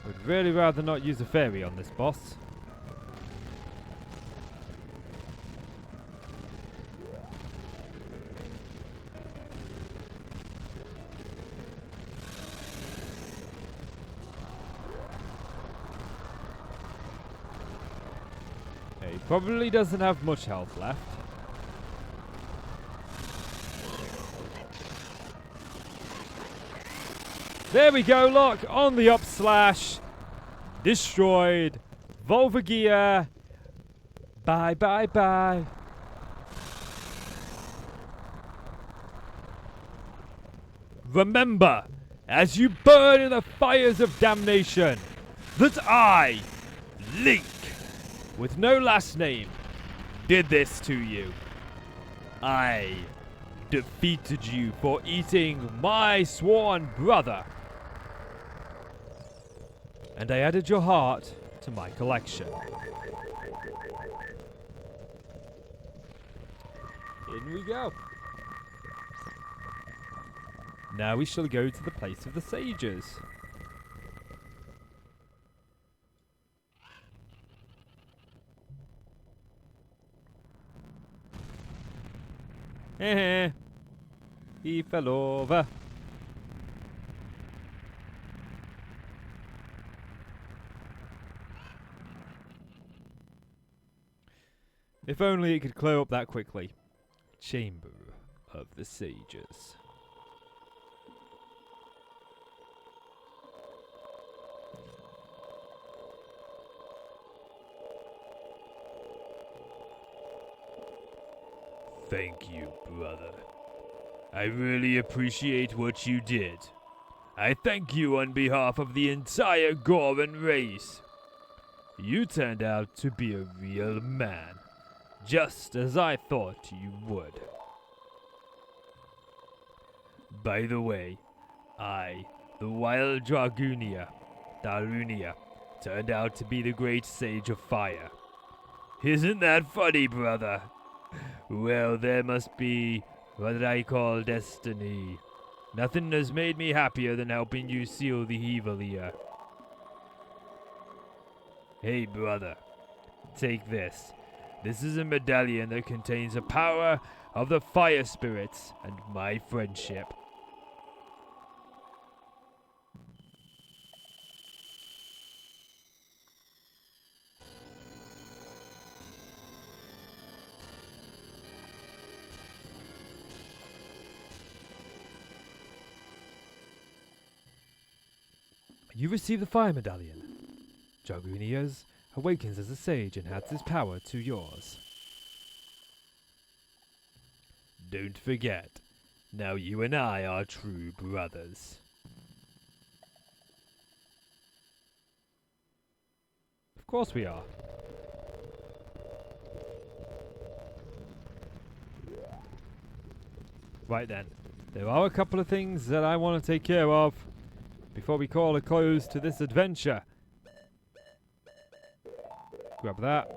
Speaker 1: Would really rather not use a fairy on this boss. He probably doesn't have much health left. There we go, look, on the up slash. Destroyed. Volvagia. Bye, bye, bye. Remember, as you burn in the fires of damnation, that I, Link, with no last name, did this to you. I defeated you for eating my sworn brother. And I added your heart to my collection. In we go. Now we shall go to the place of the sages. Heh. He fell over. If only it could clear up that quickly. Chamber of the Sages. Thank you, brother. I really appreciate what you did. I thank you on behalf of the entire Goron race. You turned out to be a real man, just as I thought you would. By the way, I, the wild Darunia, turned out to be the great sage of fire. Isn't that funny, brother? Well, there must be what I call destiny. Nothing has made me happier than helping you seal the evil here. Hey, brother, take this. This is a medallion that contains the power of the fire spirits and my friendship. You receive the fire medallion. Darunia's awakens as a sage and adds his power to yours. Don't forget, now you and I are true brothers. Of course we are. Right then, there are a couple of things that I want to take care of before we call a close to this adventure. Grab that.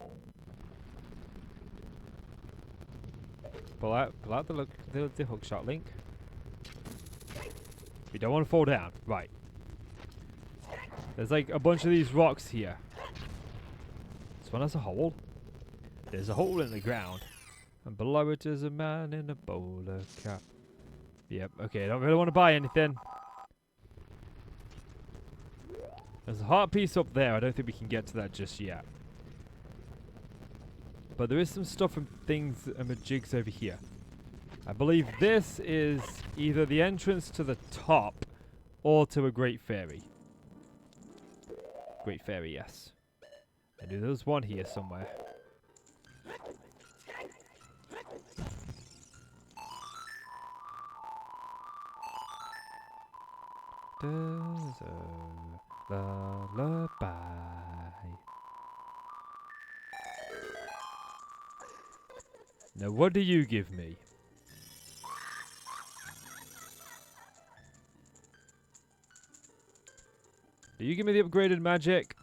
Speaker 1: Pull out the hook shot, Link. We don't want to fall down. Right. There's like a bunch of these rocks here. This one has a hole. There's a hole in the ground. And below it is a man in a bowler cap. Yep, okay, I don't really want to buy anything. There's a heart piece up there. I don't think we can get to that just yet. But there is some stuff and things and jigs over here. I believe this is either the entrance to the top or to a Great Fairy. Great Fairy, yes. I knew there was one here somewhere. There's a lullaby. Now what do you give me? Do you give me the upgraded magic?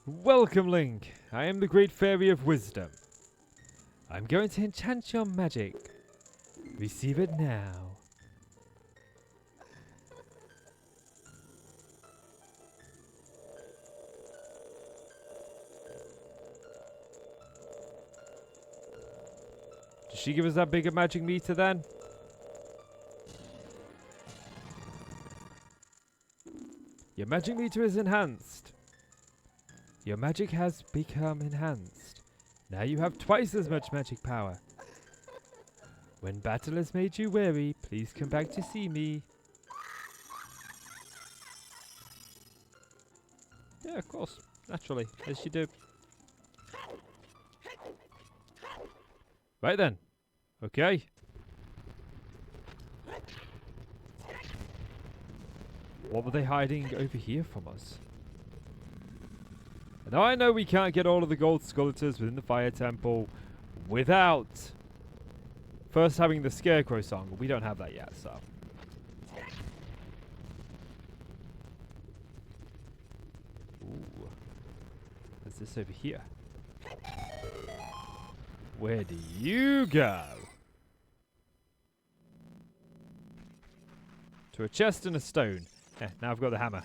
Speaker 1: Welcome, Link. I am the Great Fairy of Wisdom. I'm going to enchant your magic. Receive it now. Did she give us that bigger magic meter then? Your magic meter is enhanced. Your magic has become enhanced. Now you have twice as much magic power. When battle has made you weary, please come back to see me. Yeah, of course. Naturally, as you do. Right then. Okay. What were they hiding over here from us? Now I know we can't get all of the gold skeletons within the fire temple without first having the scarecrow song, but we don't have that yet, so. Ooh. What's this over here? Where do you go? To a chest and a stone. Now I've got the hammer.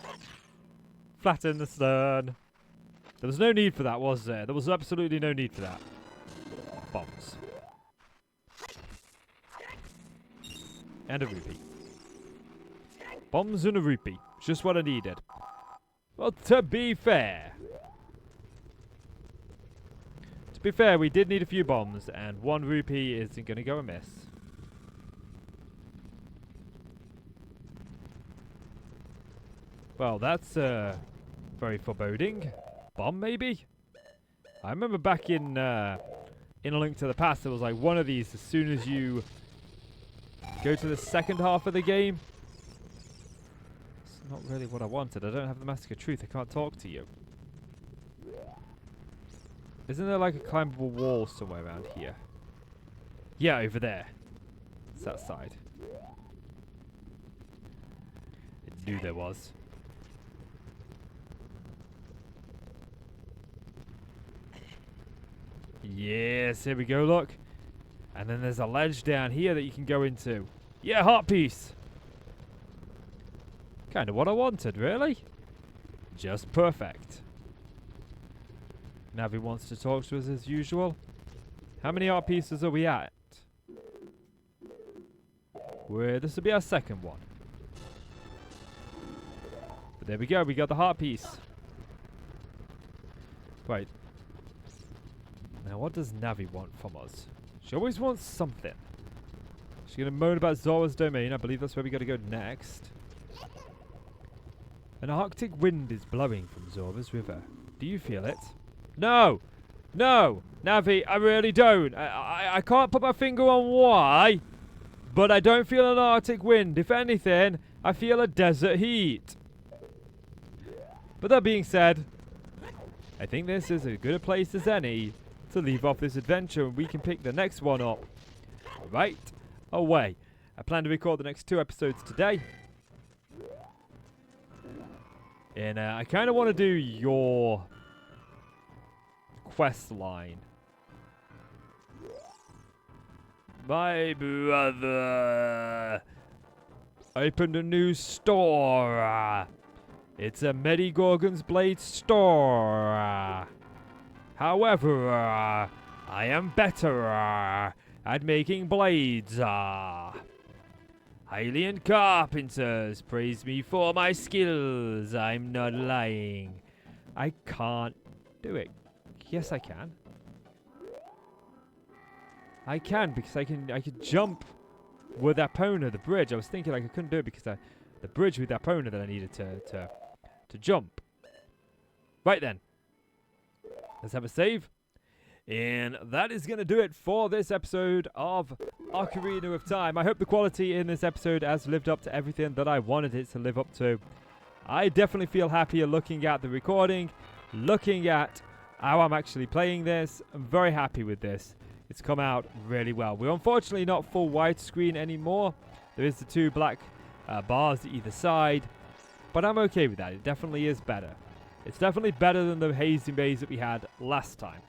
Speaker 1: Flatten the stone. There was no need for that, was there? There was absolutely no need for that. Bombs. And a rupee. Bombs and a rupee. Just what I needed. Well, to be fair, we did need a few bombs, and 1 rupee isn't going to go amiss. Well, that's very foreboding. Bomb, maybe? I remember back in A Link to the Past, there was like one of these as soon as you go to the second half of the game. It's not really what I wanted. I don't have the Mask of Truth. I can't talk to you. Isn't there like a climbable wall somewhere around here? Yeah, over there. It's that side. I knew there was. Yes, here we go, look. And then there's a ledge down here that you can go into. Yeah, heart piece. Kind of what I wanted, really. Just perfect. Navi wants to talk to us as usual. How many art pieces are we at? This will be our second one. But there we go, we got the heart piece. Right. Now what does Navi want from us? She always wants something. She's going to moan about Zora's domain. I believe that's where we got to go next. An Arctic wind is blowing from Zora's river. Do you feel it? No! No! Navi, I really don't. I can't put my finger on why, but I don't feel an Arctic wind. If anything, I feel a desert heat. But that being said, I think this is as good a place as any to leave off this adventure, and we can pick the next one up right away. I plan to record the next 2 episodes today. And I kind of want to do your quest line. My brother opened a new store. It's a Gorgon's Blade store. However, I am better at making blades. Hylian carpenters praise me for my skills. I'm not lying. I can't do it. Yes, I can. I can because I can jump with Epona, the bridge. I was thinking like I couldn't do it because the bridge with Epona that I needed to jump. Right then. Let's have a save. And that is going to do it for this episode of Ocarina of Time. I hope the quality in this episode has lived up to everything that I wanted it to live up to. I definitely feel happier looking at the recording, looking at how I'm actually playing this. I'm very happy with this. It's come out really well. We're unfortunately not full widescreen anymore. There is the two black bars either side, but I'm okay with that. It definitely is better. It's definitely better than the hazy maze that we had last time.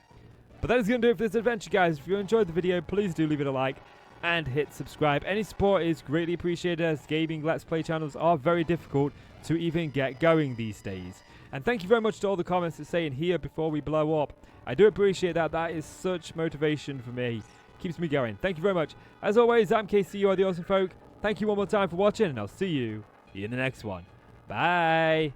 Speaker 1: But that is going to do it for this adventure, guys. If you enjoyed the video, please do leave it a like and hit subscribe. Any support is greatly appreciated, as gaming Let's Play channels are very difficult to even get going these days. And thank you very much to all the comments that say in here before we blow up. I do appreciate that. That is such motivation for me. Keeps me going. Thank you very much. As always, I'm KC, you are the awesome folk. Thank you one more time for watching, and I'll see you in the next one. Bye.